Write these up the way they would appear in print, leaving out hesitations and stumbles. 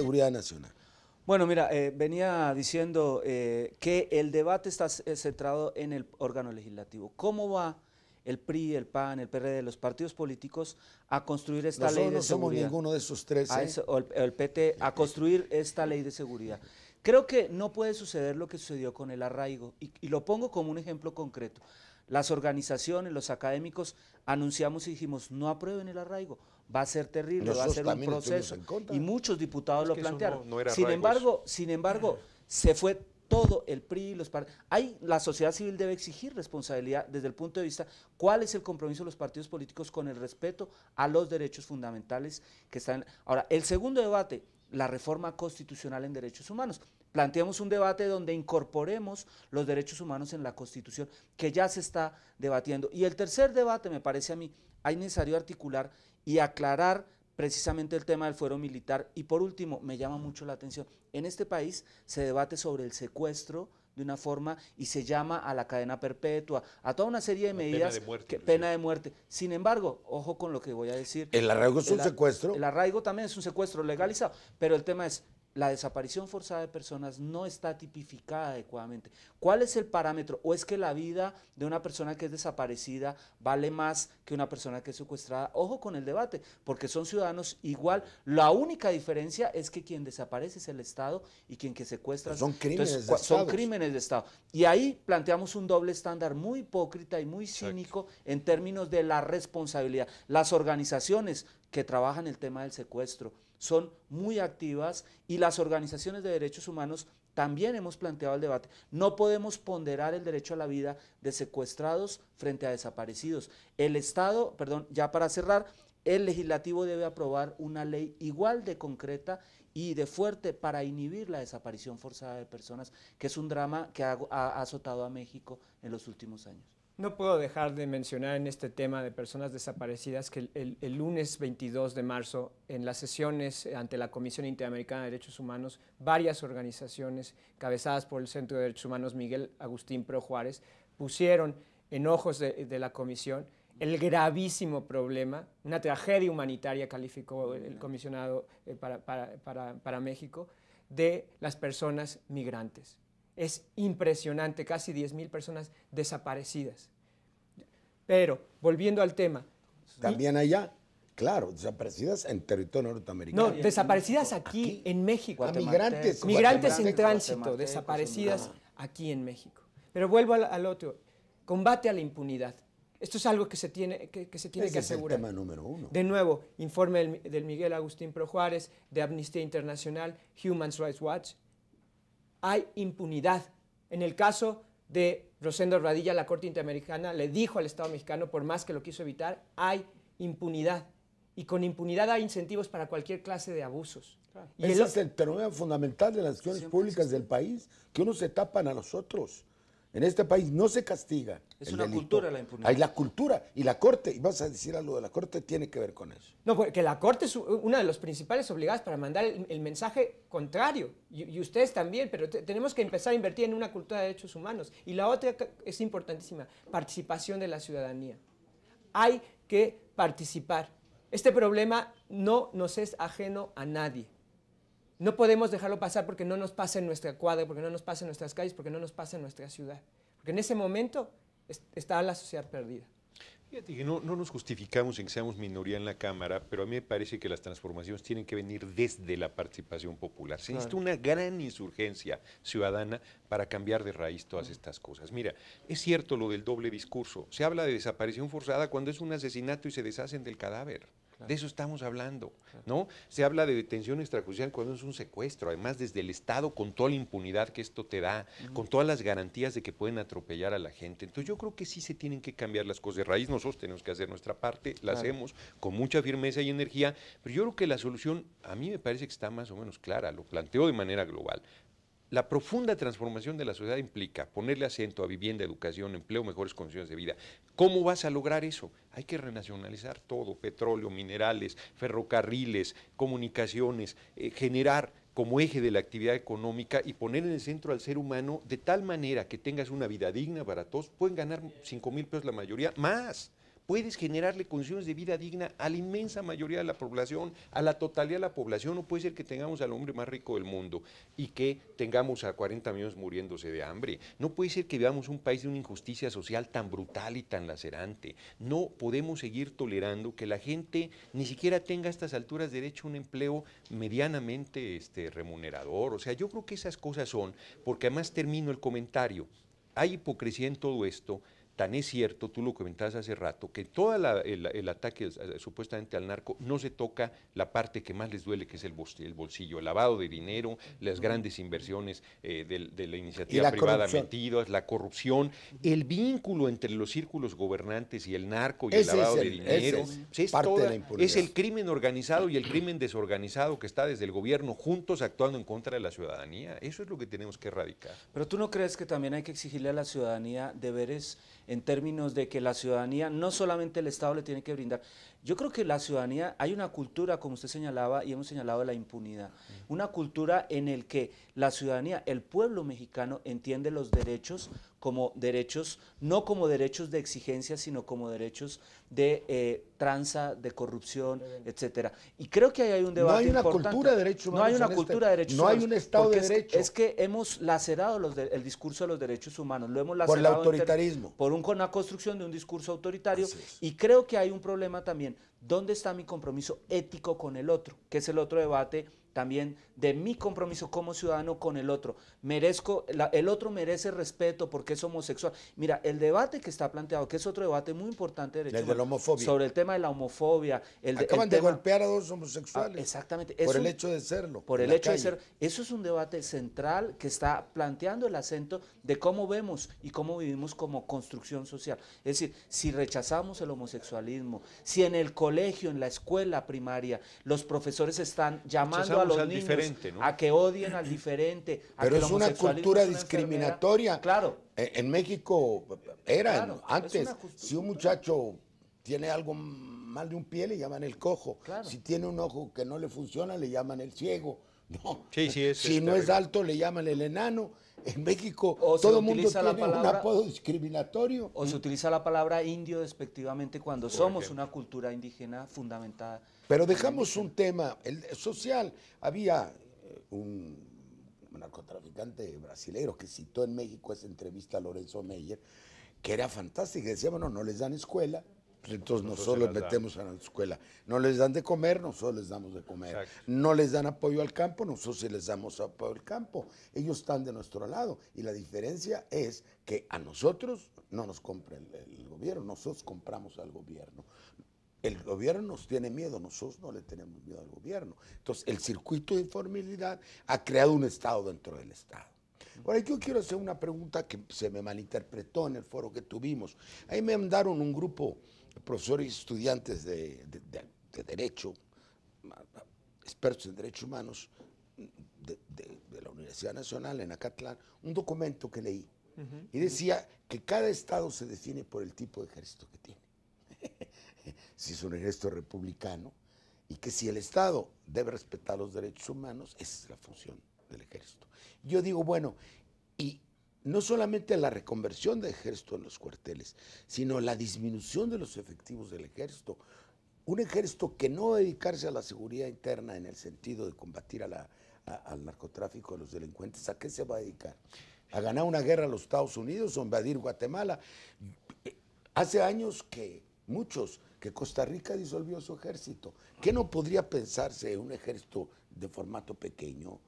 seguridad nacional. Bueno, mira, venía diciendo que el debate está centrado en el órgano legislativo. ¿Cómo va el PRI, el PAN, el PRD, los partidos políticos a construir esta ley de seguridad? Nosotros no somos ninguno de esos tres, o el PT, a construir esta ley de seguridad. Creo que no puede suceder lo que sucedió con el arraigo, y lo pongo como un ejemplo concreto. Las organizaciones, los académicos, anunciamos y dijimos, no aprueben el arraigo, va a ser terrible, va a ser un proceso, y muchos diputados lo plantearon. Sin embargo, se fue todo el PRI, la sociedad civil debe exigir responsabilidad desde el punto de vista cuál es el compromiso de los partidos políticos con el respeto a los derechos fundamentales que están. Ahora, el segundo debate, la reforma constitucional en derechos humanos. Planteamos un debate donde incorporemos los derechos humanos en la Constitución, que ya se está debatiendo. Y el tercer debate, me parece a mí, hay necesario articular y aclarar precisamente el tema del fuero militar. Y por último, me llama mucho la atención, en este país se debate sobre el secuestro de una forma y se llama a la cadena perpetua, a toda una serie de medidas, pena de muerte. Sin embargo, ojo con lo que voy a decir. ¿El arraigo es un secuestro? El arraigo también es un secuestro legalizado, pero el tema es, la desaparición forzada de personas no está tipificada adecuadamente. ¿Cuál es el parámetro? ¿O es que la vida de una persona que es desaparecida vale más que una persona que es secuestrada? Ojo con el debate, porque son ciudadanos igual. La única diferencia es que quien desaparece es el Estado y quien que secuestra… Pues son crímenes de Estado. Son crímenes de Estado. Y ahí planteamos un doble estándar muy hipócrita y muy cínico en términos de la responsabilidad. Las organizaciones que trabajan el tema del secuestro son muy activas y las organizaciones de derechos humanos también hemos planteado el debate. No podemos ponderar el derecho a la vida de secuestrados frente a desaparecidos. El Estado, perdón, ya para cerrar, el legislativo debe aprobar una ley igual de concreta y de fuerte para inhibir la desaparición forzada de personas, que es un drama que ha azotado a México en los últimos años. No puedo dejar de mencionar en este tema de personas desaparecidas que el lunes 22 de marzo, en las sesiones ante la Comisión Interamericana de Derechos Humanos, varias organizaciones cabezadas por el Centro de Derechos Humanos Miguel Agustín Pro Juárez pusieron en ojos de la Comisión el gravísimo problema, una tragedia humanitaria calificó el comisionado para México, de las personas migrantes. Es impresionante, casi 10,000 personas desaparecidas. Pero, volviendo al tema… También allá, claro, desaparecidas en territorio norteamericano. No, desaparecidas aquí en México. Migrantes. Migrantes en tránsito, desaparecidas aquí en México. Pero vuelvo al otro, combate a la impunidad. Esto es algo que se tiene que asegurar. Es el tema número uno. De nuevo, informe del Miguel Agustín Pro Juárez, de Amnistía Internacional, Human Rights Watch. Hay impunidad. En el caso de Rosendo Radilla, la Corte Interamericana le dijo al Estado mexicano, por más que lo quiso evitar, hay impunidad. Y con impunidad hay incentivos para cualquier clase de abusos. Claro. Y ese es el problema fundamental de las acciones públicas del país, que unos se tapan a los otros. En este país no se castiga. Es una cultura la impunidad. Hay la cultura y la Corte, y vas a decir algo de la Corte, tiene que ver con eso. No, porque la Corte es una de las principales obligadas para mandar el mensaje contrario, y ustedes también, pero tenemos que empezar a invertir en una cultura de derechos humanos. Y la otra es importantísima, participación de la ciudadanía. Hay que participar. Este problema no nos es ajeno a nadie. No podemos dejarlo pasar porque no nos pasa en nuestra cuadra, porque no nos pasa en nuestras calles, porque no nos pasa en nuestra ciudad. Porque en ese momento está la sociedad perdida. Fíjate que no nos justificamos en que seamos minoría en la Cámara, pero a mí me parece que las transformaciones tienen que venir desde la participación popular. Se necesita una gran insurgencia ciudadana para cambiar de raíz todas estas cosas. Mira, es cierto lo del doble discurso. Se habla de desaparición forzada cuando es un asesinato y se deshacen del cadáver. Claro. De eso estamos hablando, ¿no? Se habla de detención extrajudicial cuando es un secuestro, además desde el Estado, con toda la impunidad que esto te da, con todas las garantías de que pueden atropellar a la gente. Entonces yo creo que sí se tienen que cambiar las cosas de raíz. Nosotros tenemos que hacer nuestra parte, la hacemos con mucha firmeza y energía, pero yo creo que la solución a mí me parece que está más o menos clara, lo planteo de manera global. La profunda transformación de la sociedad implica ponerle acento a vivienda, educación, empleo, mejores condiciones de vida. ¿Cómo vas a lograr eso? Hay que renacionalizar todo, petróleo, minerales, ferrocarriles, comunicaciones, generar como eje de la actividad económica y poner en el centro al ser humano de tal manera que tengas una vida digna para todos. Pueden ganar 5,000 pesos la mayoría, más. puedes generarle condiciones de vida digna a la inmensa mayoría de la población, a la totalidad de la población. No puede ser que tengamos al hombre más rico del mundo y que tengamos a 40 millones muriéndose de hambre. No puede ser que veamos un país de una injusticia social tan brutal y tan lacerante. No podemos seguir tolerando que la gente ni siquiera tenga a estas alturas derecho a un empleo medianamente remunerador. O sea, yo creo que esas cosas son, porque además termino el comentario, hay hipocresía en todo esto. Tan es cierto, tú lo comentabas hace rato, que todo el ataque supuestamente al narco no se toca la parte que más les duele, que es el bolsillo, el lavado de dinero, las grandes inversiones de la iniciativa privada metidas, la corrupción, el vínculo entre los círculos gobernantes y el narco y el lavado de dinero. Es el crimen organizado y el crimen desorganizado que está desde el gobierno juntos actuando en contra de la ciudadanía. Eso es lo que tenemos que erradicar. Pero ¿tú no crees que también hay que exigirle a la ciudadanía deberes en términos de que la ciudadanía, no solamente el Estado le tiene que brindar? Yo creo que la ciudadanía, hay una cultura, como usted señalaba y hemos señalado, de la impunidad, una cultura en el que la ciudadanía, el pueblo mexicano entiende los derechos como derechos, no como derechos de exigencia, sino como derechos de tranza, de corrupción, etcétera. Y creo que ahí hay un debate importante. No hay una cultura de derechos humanos. No hay una cultura de derechos humanos. No hay un Estado de derecho. Es que hemos lacerado el discurso de los derechos humanos, lo hemos lacerado por el autoritarismo. Por una construcción de un discurso autoritario, y creo que hay un problema también. ¿Dónde está mi compromiso ético con el otro? Que es el otro debate también de mi compromiso como ciudadano con el otro. El otro merece respeto porque es homosexual. Mira, el debate que está planteado, que es otro debate muy importante de la homofobia, sobre el tema de la homofobia. Acaban de golpear a dos homosexuales. Exactamente. Por el hecho de serlo. Por el hecho de ser. Eso es un debate central que está planteando el acento de cómo vemos y cómo vivimos como construcción social. Es decir, si rechazamos el homosexualismo, si en el colegio, en la escuela primaria, los profesores están llamando a los niños ¿no? a que odien al diferente. Pero es una cultura discriminatoria. Claro. En México antes, si un muchacho tiene algo mal de un pie, le llaman el cojo. Claro. Si tiene un ojo que no le funciona, le llaman el ciego. No. Si no es alto, le llaman el enano. En México todo el mundo tiene un apodo discriminatorio. O se utiliza la palabra indio despectivamente cuando somos una cultura indígena fundamentada. Pero dejamos un tema social. Había un narcotraficante brasileño que citó en México esa entrevista a Lorenzo Meyer, que era fantástica. Decía, bueno, no les dan escuela, pues entonces nosotros los metemos a la escuela. No les dan de comer, nosotros les damos de comer. Exacto. No les dan apoyo al campo, nosotros sí les damos apoyo al campo. Ellos están de nuestro lado. Y la diferencia es que a nosotros no nos compra el gobierno, nosotros compramos al gobierno. El gobierno nos tiene miedo, nosotros no le tenemos miedo al gobierno. Entonces, el circuito de informalidad ha creado un Estado dentro del Estado. Ahora, yo quiero hacer una pregunta que se me malinterpretó en el foro que tuvimos. Ahí me mandaron un grupo de profesores y estudiantes de Derecho, expertos en Derechos Humanos, de la Universidad Nacional en Acatlán, un documento que leí. Y decía que cada Estado se define por el tipo de ejército que tiene. Si es un ejército republicano, y que si el Estado debe respetar los derechos humanos, esa es la función del ejército. Yo digo, bueno, y no solamente la reconversión del ejército en los cuarteles, sino la disminución de los efectivos del ejército. Un ejército que no va a dedicarse a la seguridad interna en el sentido de combatir al narcotráfico de los delincuentes, ¿a qué se va a dedicar? ¿A ganar una guerra a los Estados Unidos o invadir Guatemala? Hace años que Costa Rica disolvió su ejército. ¿Qué no podría pensarse en un ejército de formato pequeño,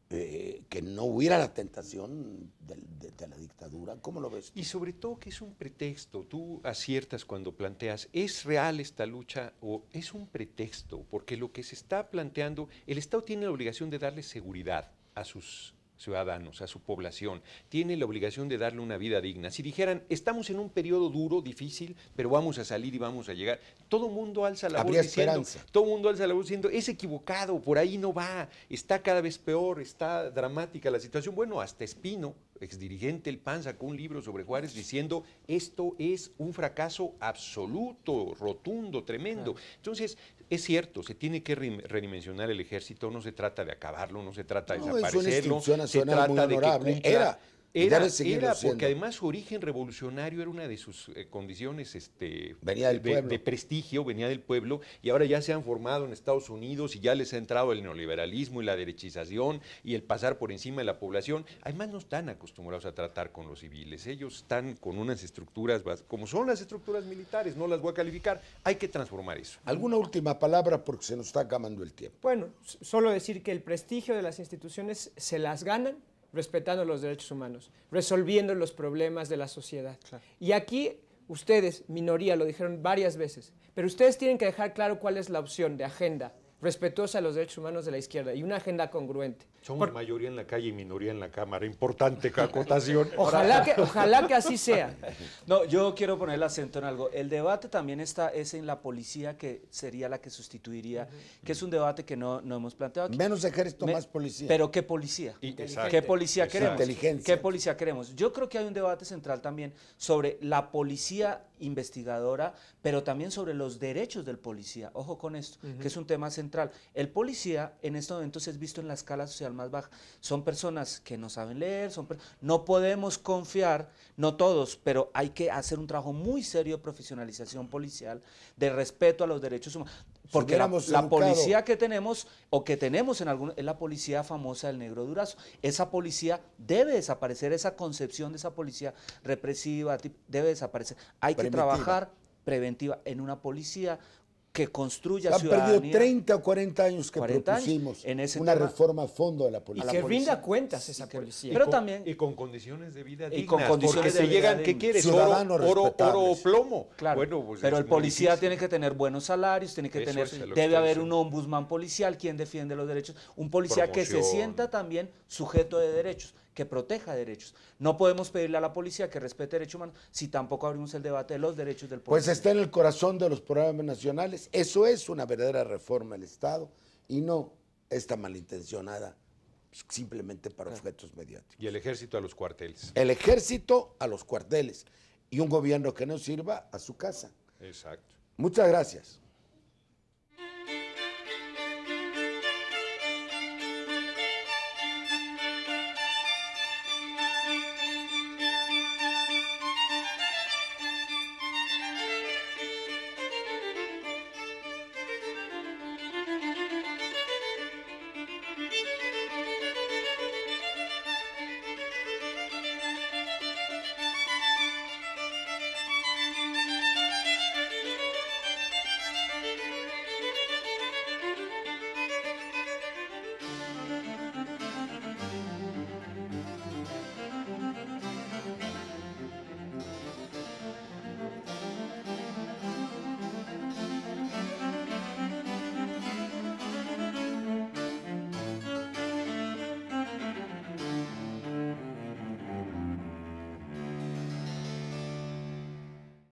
que no hubiera la tentación de la dictadura? ¿Cómo lo ves tú? Y sobre todo que es un pretexto. Tú aciertas cuando planteas, ¿es real esta lucha o es un pretexto? Porque lo que se está planteando, el Estado tiene la obligación de darle seguridad a sus ciudadanos, a su población, tiene la obligación de darle una vida digna. Si dijeran, estamos en un periodo duro, difícil, pero vamos a salir y vamos a llegar, todo el mundo alza la voz diciendo, es equivocado, por ahí no va, está cada vez peor, está dramática la situación. Bueno, hasta Espino, exdirigente del PAN, sacó un libro sobre Juárez diciendo, esto es un fracaso absoluto, rotundo, tremendo. Entonces, es cierto, se tiene que redimensionar el ejército, no se trata de acabarlo, no se trata de desaparecerlo, se trata de que cumpla Y debe seguirlo Era siendo. porque además su origen revolucionario era una de sus condiciones Venía del pueblo. de prestigio, venía del pueblo, y ahora ya se han formado en Estados Unidos y ya les ha entrado el neoliberalismo y la derechización y el pasar por encima de la población. Además no están acostumbrados a tratar con los civiles, ellos están con unas estructuras, como son las estructuras militares, no las voy a calificar, hay que transformar eso. ¿Alguna última palabra? Porque se nos está acabando el tiempo. Bueno, solo decir que el prestigio de las instituciones se las ganan respetando los derechos humanos, resolviendo los problemas de la sociedad. Claro. Y aquí ustedes, minoría, lo dijeron varias veces, pero ustedes tienen que dejar claro cuál es la opción de agenda respetuosa a los derechos humanos de la izquierda y una agenda congruente. Somos mayoría en la calle y minoría en la Cámara, importante acotación. Ojalá que así sea. No, yo quiero poner el acento en algo. El debate también es en la policía, que sería la que sustituiría, que es un debate que no hemos planteado aquí. Menos ejército, más policía. Pero ¿qué policía? ¿Qué policía queremos? Inteligencia. ¿Qué policía queremos? Yo creo que hay un debate central también sobre la policía investigadora, pero también sobre los derechos del policía. Ojo con esto, que es un tema central. El policía en estos momentos es visto en la escala social más baja. Son personas que no saben leer, no podemos confiar, no todos, pero hay que hacer un trabajo muy serio de profesionalización policial, de respeto a los derechos humanos. Porque la policía que tenemos, o que tenemos en algunos, es la policía famosa del Negro Durazo. Esa policía debe desaparecer, esa concepción de esa policía represiva debe desaparecer. Hay que trabajar preventiva en una policía que construya ciudadanía. Han perdido 30 o 40 años que propusimos en ese una tema, reforma a fondo de la policía. Y que rinda cuentas esa policía. Pero también y con condiciones de vida dignas, con condiciones porque de se llegan, vida ¿qué quieres? Ciudadanos Oro o respetables. plomo. Claro, Bueno, pues pero es el muy policía difícil. tiene que tener buenos salarios, tiene que Eso tener, es lo que debe estoy haber diciendo. un ombudsman policial, quien defiende los derechos, un policía que se Promoción. sienta también sujeto de derechos, que proteja derechos. No podemos pedirle a la policía que respete derechos humanos si tampoco abrimos el debate de los derechos del Pues policía. está en el corazón de los programas nacionales. Eso es una verdadera reforma del Estado y no esta malintencionada simplemente para objetos mediáticos. Y el ejército a los cuarteles. El ejército a los cuarteles y un gobierno que no sirva a su casa. Exacto. Muchas gracias.